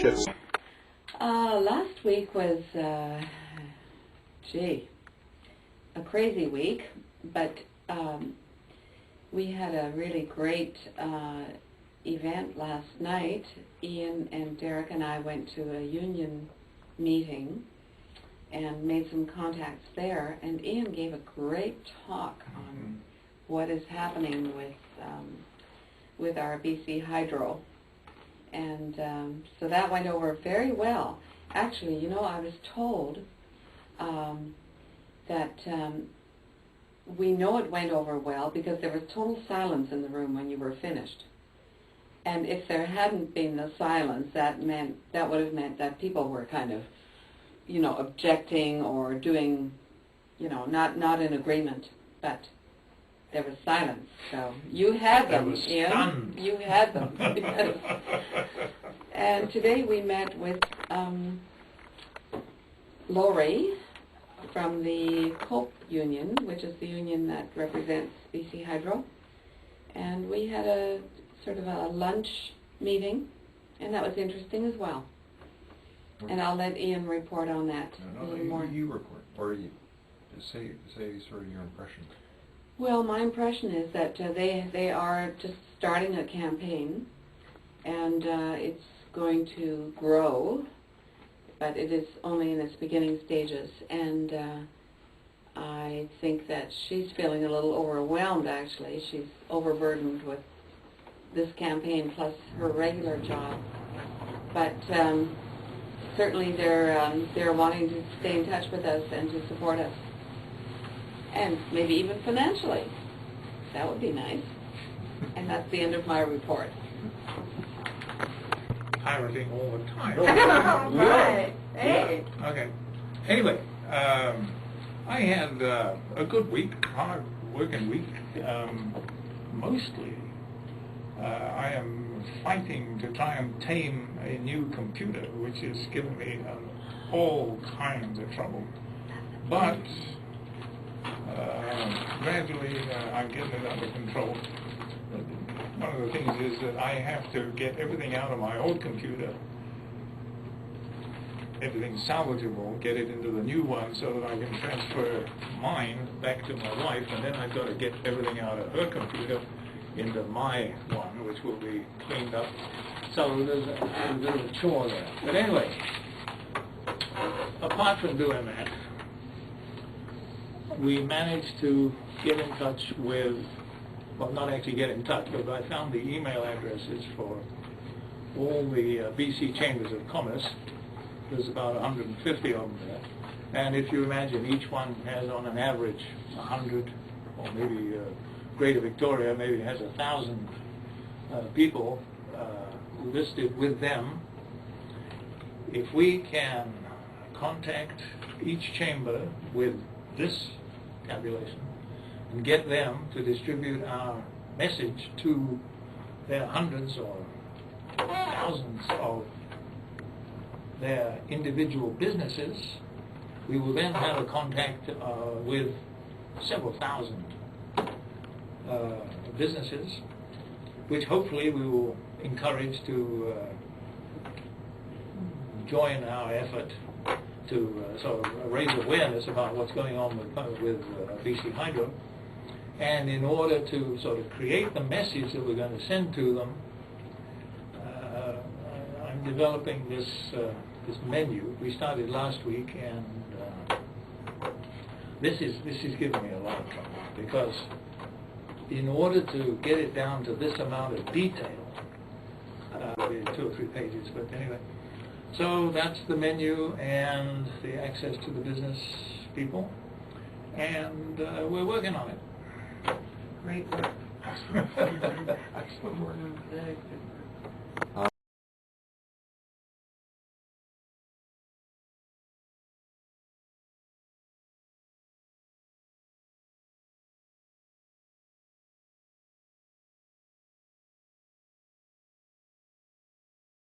chips. Last week was, a crazy week, but we had a really great event last night. Ian and Derek and I went to a union meeting and made some contacts there, and Ian gave a great talk on what is happening with our BC Hydro. And so that went over very well. Actually, you know, I was told that we know it went over well because there was total silence in the room when you were finished. And if there hadn't been the silence, that would have meant that people were kind of, you know, objecting or doing, you know, not in agreement. But there was silence. So you had them, Ian. You had them. Yes. And today we met with Laurie from the COPE union, which is the union that represents BC Hydro. And we had a sort of a lunch meeting, and that was interesting as well. And I'll let Ian report on that a little more. You report, or you say sort of your impression. Well, my impression is that they are just starting a campaign, and it's going to grow, but it is only in its beginning stages. And I think that she's feeling a little overwhelmed, actually. She's overburdened with this campaign plus her regular job. But certainly they're wanting to stay in touch with us and to support us. And maybe even financially. That would be nice. And that's the end of my report. Pirating all the time. Right. Hey. Okay. Anyway, I had a good week, hard working week. Mostly, I am fighting to try and tame a new computer, which is giving me all kinds of trouble. But gradually, I'm getting it under control. One of the things is that I have to get everything out of my old computer, everything salvageable, get it into the new one so that I can transfer mine back to my wife, and then I've got to get everything out of her computer into my one, which will be cleaned up. So there's a chore there. But anyway, apart from doing that, we managed to get in touch with, well, not actually get in touch, but I found the email addresses for all the BC Chambers of Commerce. There's about 150 of them there. And if you imagine each one has on an average 100, or maybe Greater Victoria maybe has 1,000 people listed with them. If we can contact each chamber with this tabulation and get them to distribute our message to their hundreds or thousands of their individual businesses, we will then have a contact with several thousand businesses, which hopefully we will encourage to join our effort to sort of raise awareness about what's going on with BC Hydro. And in order to sort of create the message that we're going to send to them, I'm developing this menu. We started last week, and this is giving me a lot of trouble, because in order to get it down to this amount of detail, 2 or 3 pages, but anyway. So that's the menu and the access to the business people, and we're working on it. Great work. Excellent work.